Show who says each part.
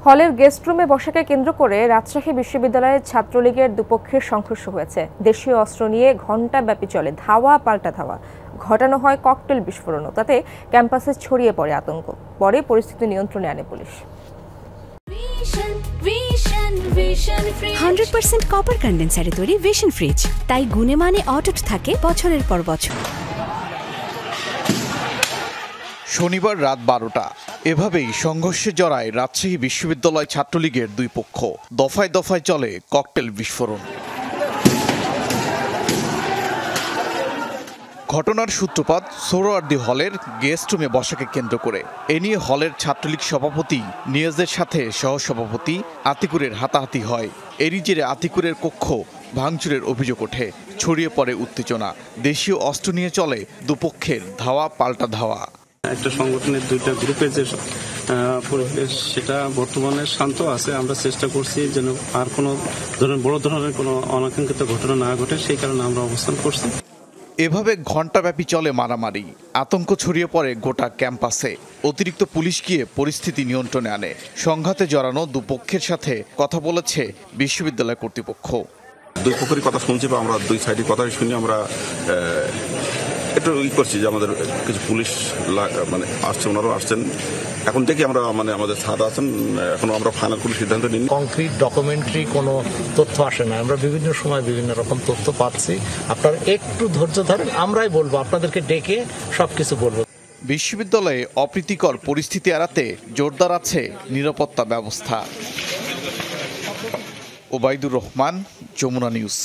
Speaker 1: হলের গেস্ট রুমে বসাকে কেন্দ্র করে রাজশাহী বিশ্ববিদ্যালয়ের ছাত্রলীগের দুপক্ষের সংঘর্ষ হয়েছে। দেশীয় অস্ত্র নিয়ে ঘণ্টাব্যাপী চলে ধাওয়া পাল্টা ধাওয়া, ঘটানো হয় ককটেল বিস্ফোরণও। তাতে ক্যাম্পাসে ছড়িয়ে পড়ে আতঙ্ক। পরে পরিস্থিতি নিয়ন্ত্রণে আনে পুলিশ।
Speaker 2: 100% কপার কন্ডেন্সারে তৈরি ভিশন ফ্রিজ, তাই গুণে মানে অটুট থাকে বছরের পর বছর।
Speaker 3: শনিবার রাত 12টা এভাবেই সংঘর্ষে জড়ায় রাজশাহী বিশ্ববিদ্যালয় ছাত্রলীগের দুই পক্ষ। দফায় দফায় চলে ককটেল বিস্ফোরণ। ঘটনার সূত্রপাত সোহরাওয়ার্দী হলের গেস্ট রুমে বসাকে কেন্দ্র করে। এ নিয়ে হলের ছাত্রলীগ সভাপতি নিয়াজের সাথে সহসভাপতি আতিকুরের হাতাহাতি হয়। এরই জেরে আতিকুরের কক্ষ ভাঙচুরের অভিযোগ ওঠে। ছড়িয়ে পড়ে উত্তেজনা। দেশীয় অস্ত্র নিয়ে চলে দুপক্ষের ধাওয়া পাল্টা ধাওয়া।
Speaker 4: একটা সংগঠনের দুইটা গ্রুপে যে পরিবেশ সেটা বর্তমানে শান্ত আছে। আমরা চেষ্টা করছি যেন আর কোনো বড় ধরনের কোনো অনাকাঙ্ক্ষিত ঘটনা না ঘটে, সেই কারণে আমরা অবস্থান করছি।
Speaker 3: এভাবে ঘণ্টাব্যাপী চলে মারামারি। আতঙ্ক ছড়িয়ে পড়ে গোটা ক্যাম্পাসে। অতিরিক্ত পুলিশ গিয়ে পরিস্থিতি নিয়ন্ত্রণে আনে। সংঘাতে জড়ানো দুপক্ষের সাথে কথা বলেছে বিশ্ববিদ্যালয় কর্তৃপক্ষ।
Speaker 5: দুই পক্ষের কথা শুনছি বা আমরা দুই সাইডের কথা শুনি আমরা একটু করছি যে আমাদের কিছু পুলিশ মানে আসছে, ওনারাও আসছেন। এখন দেখি আমরা আমাদের স্যার আছেন, এখনো আমরা ফাইনাল কোনো সিদ্ধান্ত নিই।
Speaker 6: কংক্রিট ডকুমেন্টারি কোনো তথ্য আসে না। আমরা বিভিন্ন সময় বিভিন্ন রকম তথ্য পাচ্ছি। আপনারা একটু ধৈর্য ধরেন, আমরাই বলবো, আপনাদেরকে ডেকে সবকিছু বলবো।
Speaker 3: বিশ্ববিদ্যালয়ে অপ্রীতিকর পরিস্থিতি এড়াতে জোরদার আছে নিরাপত্তা ব্যবস্থা। ওবায়দুর রহমান, যমুনা নিউজ।